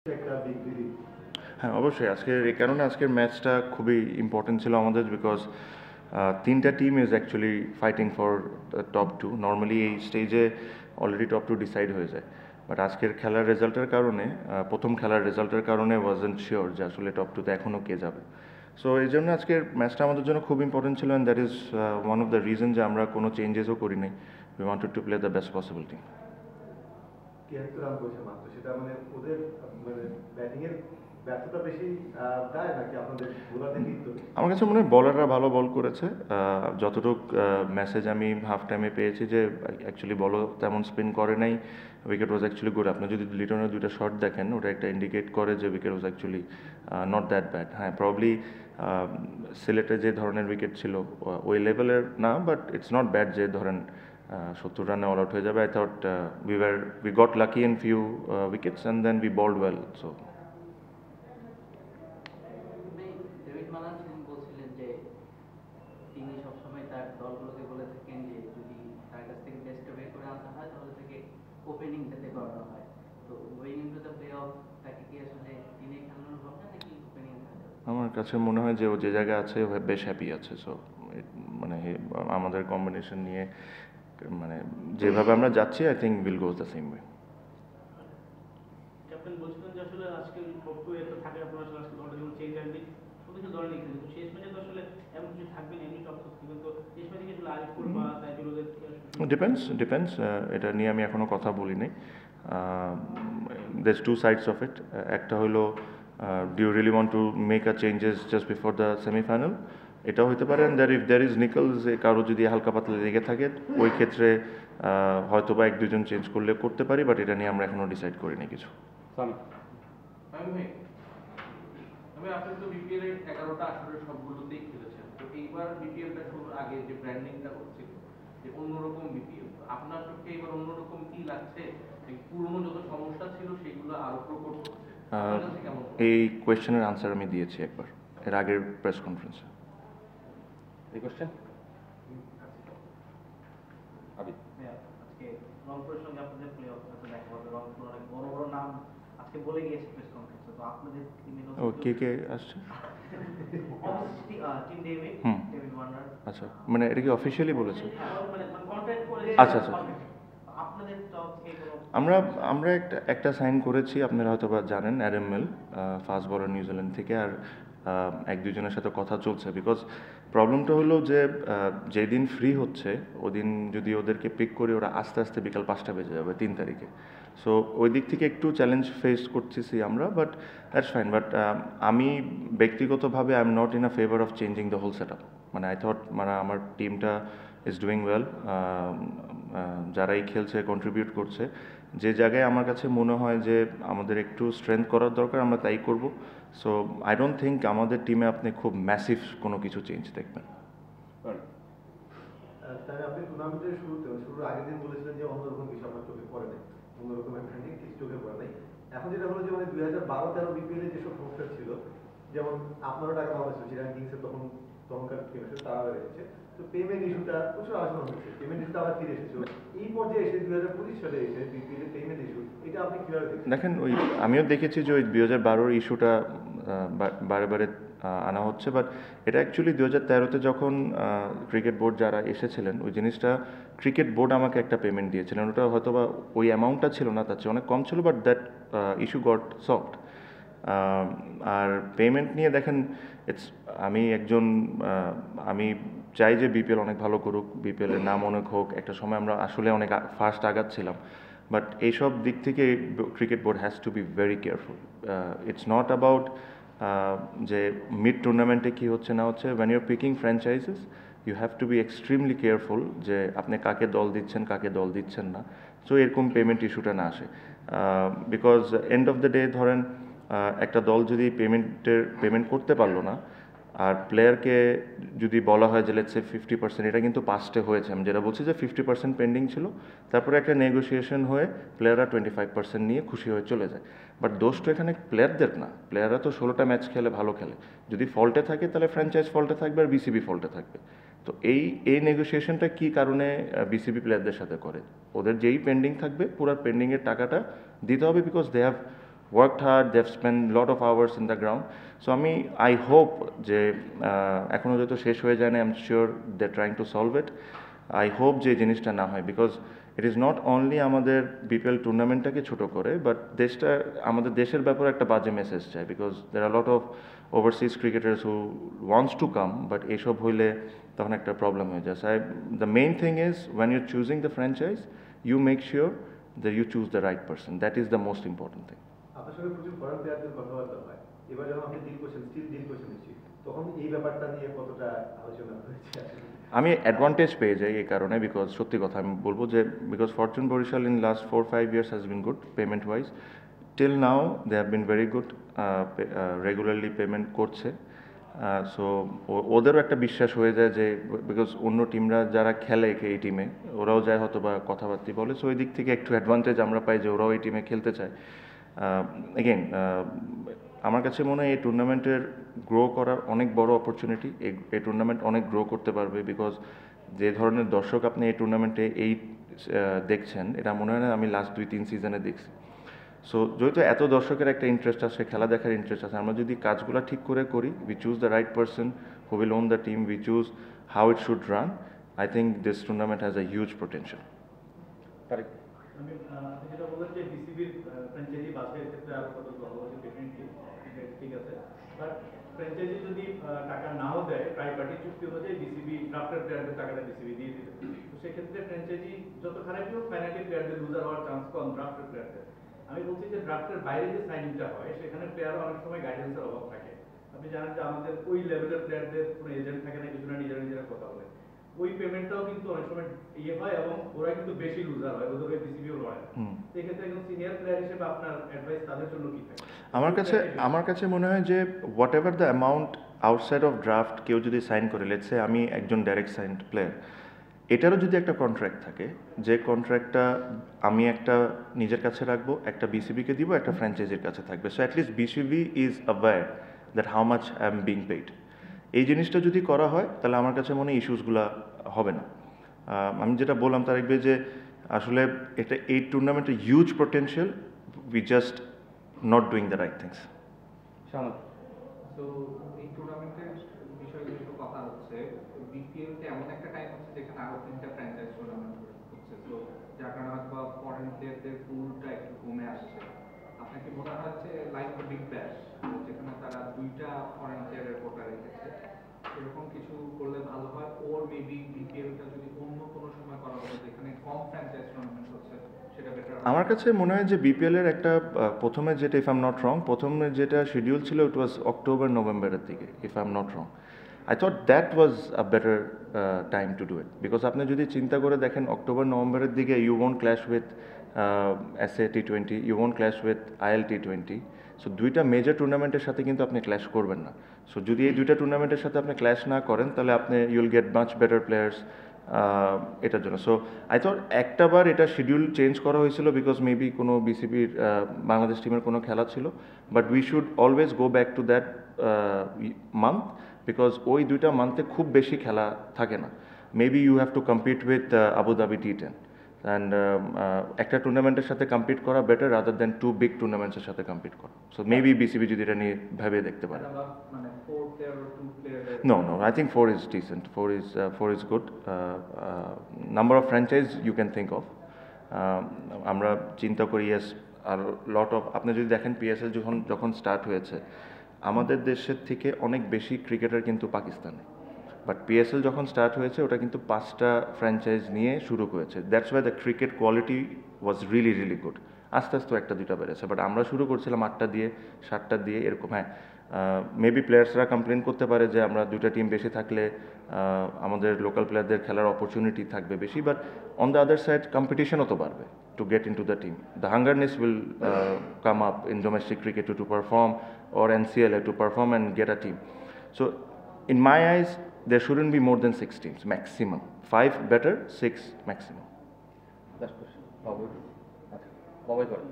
একটা বিক্রি। হ্যাঁ, অবশ্যই আজকের এই কারণে আজকের ম্যাচটা খুবই ইম্পর্টেন্ট ছিল আমাদের, বিকজ তিনটা team is actually fighting for top two. Normally এই স্টেজে অলরেডি টপ টু ডিসাইড হয়ে যায়, বাট আজকের খেলার রেজাল্টের কারণে, প্রথম খেলার রেজাল্টের কারণে ওয়াজন্ট শিওর যে আসলে টপ টুতে এখনও কে যাবে। সো এই জন্য আজকের ম্যাচটা আমাদের জন্য খুব ইম্পর্টেন্ট ছিল, and that is one of the reason যে আমরা কোনো চেঞ্জেসও করি নাই। We wanted to play the best possible team. 73 run করেছে মাত্র, সেটা মানে ওদের মানে ব্যাটিং এর ব্যর্থতা বেশি দায় নাকি আপনাদের বোলারদের কিন্তু? আমার কাছে মনে হয় বলাররা ভালো বল করেছে। যতটুক মেসেজ আমি হাফ টাইমে পেয়েছি যে অ্যাকচুয়ালি বলও তেমন স্পিন করে নাই, উইকেট ওয়াজ অ্যাকচুয়ালি গুড। আপনি যদি লিটনের দুইটা শট দেখেন, ওটা একটা ইন্ডিকেট করে যে wicket was actually not that bad. হ্যাঁ, প্রবলি সিলেটে যে ধরনের উইকেট ছিল ওই লেভেলের না, বাট ইটস নট ব্যাড যে ধরেন 70 রানে অল আউট হয়ে যাবে। I thought we got lucky in few wickets and then we bowled well. So David Malan বলছিলেন যে তিনি সবসময় তার দলগুলোকে বলে থাকেন যে যদি তার কাছ থেকে টেস্টে বের করে আনতে হয় তাহলে তাকে ওপেনিং যাতে করানো হয়। তো going into the play of তাকে কি আসলে তিনি খেলানোর ভাবনা নাকি ওপেনিং? আমার কাছে মনে হয় যে ও যে জায়গায় আছে ও বেশ হ্যাপি আছে। সো মানে আমাদের কম্বিনেশন নিয়ে মানে যেভাবে আমরা যাচ্ছি, I think will go the same way. Captain বলছিলেন যে আসলে আজকে টপ টু এ থাকে, আপনারা আসলে আজকে দলটা যেমন চেঞ্জ আসবে শুধু কিছু দল নিয়েছেন, কিন্তু শেষ ম্যাচে তো আসলে এমন কিছু থাকবে না, এমনি টপ টু থাকবে। তো শেষ ম্যাচে কিছু আলিপুর বা তাইজুলদের ডিপেন্ডস। এটা নিয়ে আমি এখনও কথা বলি নাই। There's two sides of it. একটা হলো do you really want to make a changes just before the semifinal, এটাও হতে পারে। And there if there is Nicholls, যে কারো যদি হালকা পাতলা লেগে থাকে ওই ক্ষেত্রে হয়তো বা এক দুজন চেঞ্জ করলে করতে পারি, বাট এটা নিয়ে আমরা এখনও ডিসাইড করিনি কিছু। আপনি তো বিপিএল এর 11টা আসরে সবগুলোতেই খেলেছেন, তো এইবার বিপিএলটা শুরুর আগে যে ব্র্যান্ডিংটা হচ্ছিল যে অন্যরকম বিপিএল, আপনার চোখে এবার অন্যরকম কি লাগছে? পুরনো যত সমস্যা ছিল সেগুলো আরো প্রকট হচ্ছে, কেমন? এই কোয়েশ্চেনের আনসার আমি দিয়েছি একবার এর আগের প্রেস কনফারেন্সে। এই কোশ্চেন আবি আজকে রংপুরের সঙ্গে আপনাদের প্লে অফ দেখা হবে। রংপুর অনেক বড় বড় নাম আজকে বলে গিয়েছে প্রেস কনফারেন্সে, তো আপনাদের টিমে ও কে আসছে? Tim David Warner. আচ্ছা, মানে এটা কি অফিসিয়ালি বলেছে? মানে কন্ট্রাক্ট করে আচ্ছা। আপনাদের তরফ থেকে কোনো আমরা একটা সাইন করেছি, আপনারা হয়তো বা জানেন, অ্যাডাম মিল, ফাস্ট বলার নিউজিল্যান্ড থেকে। আর এক দুজনের সাথে কথা চলছে, বিকজ প্রবলেমটা হলো যে যেদিন ফ্রি হচ্ছে ওদিন যদি ওদেরকে পিক করি, ওরা আস্তে আস্তে বিকাল 5টা বেজে যাবে 3 তারিখে। সো ওই দিক থেকে একটু চ্যালেঞ্জ ফেস করতেছি আমরা, বাট দ্যাটস ফাইন। বাট আমি ব্যক্তিগতভাবে I am not in a favour of changing the whole set up. মানে আই থট মানে আমার টিমটা ইজ ডুইং ওয়েল, যারাই খেলছে কন্ট্রিবিউট করছে। যে জায়গায় আমার কাছে মনে হয় যে আমাদের একটু স্ট্রেংথ করার দরকার, আমরা তাই করব। সো আই ডোন্ট থিঙ্ক আমাদের টিমে আপনি খুব ম্যাসিভ কোনো কিছু চেঞ্জ দেখবেন। তাহলে আপনি টুর্নামেন্টের শুরুর আগের দিন বলেছিলেন যে অন্যরকম কিছু আপনার চোখে পড়ে নাই, অন্যরকম একটা কিছু চোখে পড়ে নাই। এখন যেটা হলো যে মানে 2012-13 বিপিএল এ যেসব সমস্যা ছিল, যেমন আপনারও টাকা ভালো ছিল, চিরাং কিংসের তখনকার টিম এসে তারা এসেছে, তো পেমেন্ট ইস্যুটা প্রচুর আলোচনা হচ্ছে, পেমেন্ট ইস্যুটা আবার ফিরে এসেছিল। এই পর্যায়ে এসে 2025 সালে এসে বিপিএল এর পেমেন্ট ইস্যু, এটা আপনি কিভাবে দেখছেন? দেখেন, ওই আমিও দেখেছি যে ওই 2012-র ইস্যুটা বারে বারে আনা হচ্ছে, বাট এটা অ্যাকচুয়ালি 2013-তে যখন ক্রিকেট বোর্ড যারা এসেছিলেন, ওই জিনিসটা ক্রিকেট বোর্ড আমাকে একটা পেমেন্ট দিয়েছিলেন। ওটা হয়তো বা ওই অ্যামাউন্টটা ছিল না, তার চেয়ে অনেক কম ছিল, but that issue got solved. আর পেমেন্ট নিয়ে দেখেন, আমি চাই যে বিপিএল অনেক ভালো করুক, বিপিএলের নাম অনেক হোক। একটা সময় আমরা আসলে অনেক ফার্স্ট আগাচ্ছিলাম, বাট এইসব দিক থেকে cricket board has to be very careful. It's not about যে মিড টুর্নামেন্টে কী হচ্ছে না হচ্ছে। When your picking franchises, you have to be extremely careful যে আপনি কাকে দল দিচ্ছেন, কাকে দল দিচ্ছেন না। সো এরকম পেমেন্ট ইস্যুটা না আসে, because end of the day ধরেন একটা দল যদি পেমেন্ট করতে পারলো না, আর প্লেয়ারকে যদি বলা হয় যে লেটস সে 50%, এটা কিন্তু পাস্টে হয়েছে, আমি যেটা বলছি যে 50% পেন্ডিং ছিল, তারপরে একটা নেগোসিয়েশন হয়ে প্লেয়াররা 25% নিয়ে খুশি হয়ে চলে যায়। বাট দোষ তো এখানে প্লেয়ারদের না, প্লেয়াররা তো 16টা ম্যাচ খেলে ভালো খেলে। যদি ফল্টে থাকে তাহলে ফ্র্যাঞ্চাইজ ফল্টে থাকবে আর বিসিবি ফল্টে থাকবে। তো এই নেগোসিয়েশনটা কী কারণে বিসিবি প্লেয়ারদের সাথে করে, ওদের যেই পেন্ডিং থাকবে পুরো পেন্ডিংয়ের টাকাটা দিতে হবে, because they have worked hard, they've spent a lot of hours in the ground. So I hope যে এখনো যেহেতু শেষ হয়ে যায় না, I'm sure they're trying to solve it. I hope যে জিনিসটা না হয়, because it is not only আমাদের বিপিএল টুর্নামেন্টটাকে ছোট করে, বাট আমাদের দেশের ব্যাপারে একটা বাজে মেসেজ চায়, because there are a lot of overseas cricketers who wants to come, but এইসব হইলে তখন একটা প্রবলেম হয়ে যায়. So the main thing is when you're choosing the franchise, you make sure that you choose the right person. That is the most important thing. আপনার সঙ্গে প্রচুর foreign প্লেয়ারদের কথাবার্তা হয়, এবার যখন আপনি ডিল করছেন, স্টিল ডিল করছেন নিশ্চয়ই, তখন এই ব্যাপারটা নিয়ে কতটা আলোচনা হয়েছে? আমি অ্যাডভান্টেজ পেয়ে যাই এই কারণে, বিকজ সত্যি কথা আমি বলবো যে because Fortune Barishal in last 4-5 years has been good payment wise. Till now they have been very good, regularly payment করছে. সো ওদেরও একটা বিশ্বাস হয়ে যায় যে বিকজ অন্য টিমরা যারা খেলে এই টিমে ওরাও যায় হয়তো বা কথাবার্তা বলে, সো ওই দিক থেকে একটু অ্যাডভান্টেজ আমরা পাই যে ওরাও এই টিমে খেলতে চায়. এগেইন আমার কাছে মনে হয় এই টুর্নামেন্টের গ্রো করার অনেক বড় অপরচুনিটি. এই টুর্নামেন্ট অনেক গ্রো করতে পারবে, বিকজ যে ধরনের দর্শক আপনি এই টুর্নামেন্টে দেখছেন, এটা মনে হয় না আমি লাস্ট 2-3 সিজনে দেখছি. সো যেহেতু এত দর্শকের একটা ইন্টারেস্ট আছে, খেলা দেখার ইন্টারেস্ট আছে, আমরা যদি কাজগুলো ঠিক করে করি, we choose the right person who will own the team, we choose how it should run, I think this tournament has a huge potential. Tariq, আমি আপনি যেটা বললেন যে বিসিবির ফ্র্যাঞ্চাইজি বাছাইয়ের ক্ষেত্রে আরো কত ভালোবাসে, ডেফিনেটলি ঠিক আছে, বাট ফ্র্যাঞ্চাইজি যদি টাকা নাও দেয়, ট্রাই পার্টি চুক্তি অনুযায়ী বিসিবি ড্রাফটেড প্লেয়ারদের টাকাটা বিসিবি দিয়ে দিবে. তো সেক্ষেত্রে ফ্র্যাঞ্চাইজি যত খারাপই হোক, ফাইনালি প্লেয়ারদের লুজার হওয়ার চান্স কম ড্রাফটেড প্লেয়ারদের. আমি বলছি যে ড্রাফটের বাইরে যে সাইনিংটা হয়, সেখানে প্লেয়ারও অনেক সময় গাইডেন্সের অভাব থাকে. আপনি জানেন যে আমাদের ওই লেভেলের প্লেয়ারদের কোনো এজেন্ট থাকে না, কিছুটা নিজেরা কথা বলে. ওই পেমেন্টটাও কিন্তু অনেক সময় হয় এবং ওরা কিন্তু বেশি লুজার হয়, ওদের ওই বিসিবিও লড়ে. সেক্ষেত্রে একজন সিনিয়র প্লেয়ার হিসেবে আপনার অ্যাডভাইস তাদের জন্য কি থাকে? আমার কাছে মনে হয় যে what ever the amount outside of draft কেউ যদি সাইন করে, লেটস সে আমি একজন ডাইরেক্ট সাইন্ড প্লেয়ার, এটারও যদি একটা কন্ট্রাক্ট থাকে, যে কন্ট্রাক্টটা আমি একটা নিজের কাছে রাখবো, একটা বিসিবিকে দিব, একটা ফ্র্যাঞ্চাইজির কাছে থাকবে. So at least BCB is aware that how much I am being paid. এই জিনিসটা যদি করা হয়, তাহলে আমার কাছে মনে হয় ইস্যুসগুলো হবে না. আমি যেটা বললাম তার একবে যে আসলে এই টুর্নামেন্টের huge potential, we just not doing the right things. শাহাদ, তো এই টুর্নামেন্টের বিষয়ে যেহেতু কথা হচ্ছে, বিপিএলতে এমন একটা টাইম হচ্ছে যেখানে আরো 3টা ফ্র্যাঞ্চাইজ টুর্নামেন্ট হচ্ছে, তো যার কারণে হয়তো ফরেন প্লেয়ারদের পুলটা একটু কমে আসছে. আপনার কি মনে হয় যে লাইক বিগ ব্যাশ, যেখানে তারা 2টা ফরেন প্লেয়ারের কোটা রেখেছে, এরকম কিছু করলে ভালো হয়? ওর মেবি বিপিএলটা যদি অন্য কোনো সময় করা হয়, যেখানে কম ফ্র্যাঞ্চাইজ টুর্নামেন্ট হচ্ছে, সেটা বেটার? আমার কাছে মনে হয় যে বিপিএলের একটা প্রথমে যেটা, if I am not wrong, প্রথমে যেটা শিডিউল ছিল, ইট ওয়াজ অক্টোবর নভেম্বরের দিকে, if I am not wrong. I thought that was a better time to do it, because আপনি যদি চিন্তা করে দেখেন অক্টোবর নভেম্বরের দিকে you won't clash with SA T20, you won't clash with IL T20. So 2টা মেজর টুর্নামেন্টের সাথে কিন্তু আপনি ক্ল্যাশ করবেন না. সো যদি এই 2টা টুর্নামেন্টের সাথে আপনি ক্ল্যাশ না করেন, তাহলে আপনি ইউল গেট মাচ বেটার প্লেয়ার্স এটার জন্য. সো আই থট একটাবার এটা শিডিউল চেঞ্জ করা হয়েছিল, বিকজ মেবি কোনো বিসিবির বাংলাদেশ টিমের কোনো খেলা ছিল, but we should always go back to that month, because ওই 2টা মান্থে খুব বেশি খেলা থাকে না. Maybe you have to compete with Abu Dhabi T ten, and একটা টুর্নামেন্টের সাথে কম্পিট করা বেটার রাদার দেন 2 বিগ টুর্নামেন্টসের সাথে কম্পিট করা. সো মেবি বিসিবি যদি এটা নিয়ে ভেবে দেখতে পারে. মানে 4 প্লেয়ার ও 2 player? No, I think 4 is decent. 4 is good. Number of franchise you can think of. আমরা চিন্তা করি, yes, আর লট অফ, আপনি যদি দেখেন পিএসএল যখন স্টার্ট হয়েছে, আমাদের দেশের থেকে অনেক বেশি ক্রিকেটার কিন্তু পাকিস্তানে, বাট পিএসএল যখন স্টার্ট হয়েছে ওটা কিন্তু 5টা ফ্র্যাঞ্চাইজ নিয়ে শুরু করেছে. That's why the cricket quality was really good. আস্তে আস্তে 1-2টা বেড়েছে, বাট আমরা শুরু করছিলাম 8টা দিয়ে, 7টা দিয়ে এরকম. হ্যাঁ, মেবি প্লেয়ার্সরা কমপ্লেন করতে পারে যে আমরা 2টা টিম বেশি থাকলে আমাদের লোকাল প্লেয়ারদের খেলার অপরচুনিটি থাকবে বেশি, but on the other side কম্পিটিশনও তো বাড়বে to get into the team. The hungerness will come up in domestic cricket to perform, or NCL to perform and get a team. So in my eyes, there shouldn't be more than 6 teams maximum. 5 better, 6 maximum. Last question, বাবাই করেন।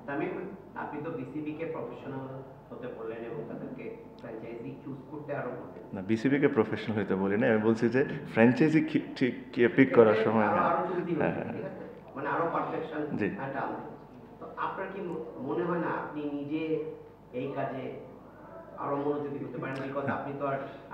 তামিম, আপনি তো বিসিবিকে professional হতে বললেন এবং তাদেরকে franchise choose করতে আরো বললেন। না, বিসিবিকে প্রফেশনাল হতে বলি না, আমি বলছি যে ফ্র্যাঞ্চাইজি ঠিক পিক করার সময় আরো চুক্তি হয়েছে, ঠিক আছে? মানে আরো পারফেকশন জি। একটা আনতে। তো আপনার কি মনে হয় না আপনি নিজে এই কাজে আরো মনোযোগী হতে পারেন, বিকজ আপনি তো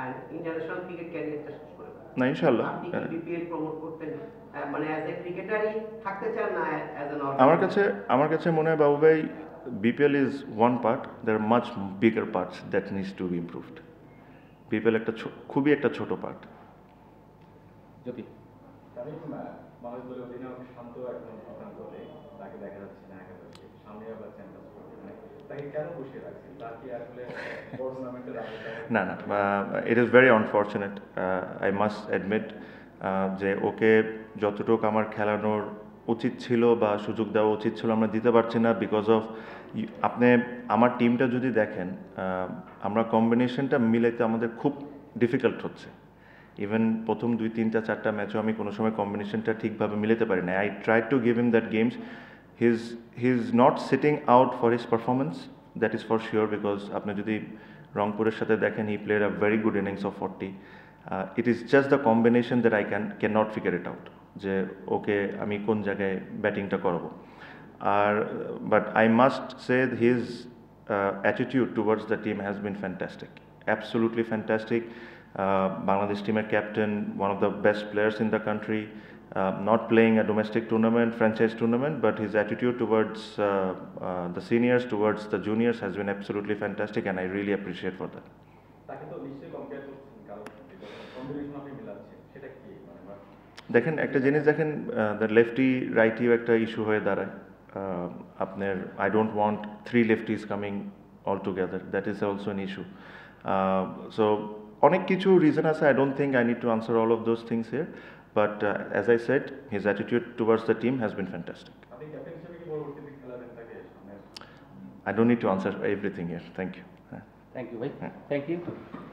আর ইন্টারন্যাশনাল ক্রিকেট ক্যারিয়ারটা শেষ করে না ইনশাল্লাহ আপনি কি বিপিএল প্রমোট করতেন, মানে অ্যাজ এ ক্রিকেটারই থাকতে চান না অ্যাজ এন আমার কাছে মনে হয় বাবু ভাই BPL is one part, there are much bigger parts that needs to be improved. BPL একটা খুবই একটা ছোট পার্ট। জ্যোতি। বাংলাদেশ দলের অধিনায়ক শান্ত এখন আপনার দলে, তাকে দেখা যাচ্ছে না একাদশে, সামনে আবার চ্যাম্পিয়ন্স ট্রফি, তাকে কেন বসিয়ে রাখছেন? তার কি আসলে বড় টুর্নামেন্টের না it is very unfortunate, I must admit যে ওকে যতটুকু আমার খেলানোর উচিত ছিল বা সুযোগ দেওয়া উচিত ছিল আমরা দিতে পারছি না, বিকজ অফ আপনি আমার টিমটা যদি দেখেন আমরা কম্বিনেশনটা মিলাইতে আমাদের খুব ডিফিকাল্ট হচ্ছে। ইভেন প্রথম 2-3-4টা ম্যাচও আমি কোনো সময় কম্বিনেশনটা ঠিকভাবে মিলাতে পারি না। I try to give him that games, he is not sitting out for his performance, that is for sure, because আপনি যদি রংপুরের সাথে দেখেন he played a very good innings of 40। It is just the combination that I can not figure it out যে okay আমি কোন জায়গায় ব্যাটিংটা করাবো। আর but I must say his attitude towards the team has been fantastic, absolutely fantastic. Bangladesh team captain, one of the best players in the country, not playing a domestic tournament, franchise tournament, but his attitude towards the seniors, towards the juniors has been absolutely fantastic, and I really appreciate for that. তাকে তো নিশ্চয়ই compare করছেন কারোর সাথে, combination আপনি মিলাচ্ছেন, সেটা কি দেখেন একটা জিনিস দেখেন, দ্য লেফটি রাইটিও একটা ইস্যু হয়ে দাঁড়ায়। আপনার I don't want 3 lefties coming all together, that is also an issue. So অনেক কিছু রিজন আছে, I don't think I need to answer all of those things here, but as I said his attitude towards the team has been fantastic. আপনি captain হিসেবে কি পরবর্তীতে খেলাবেন তাকে সামনে? I don't need to answer everything here. Thank you. Thank you ভাই, thank you.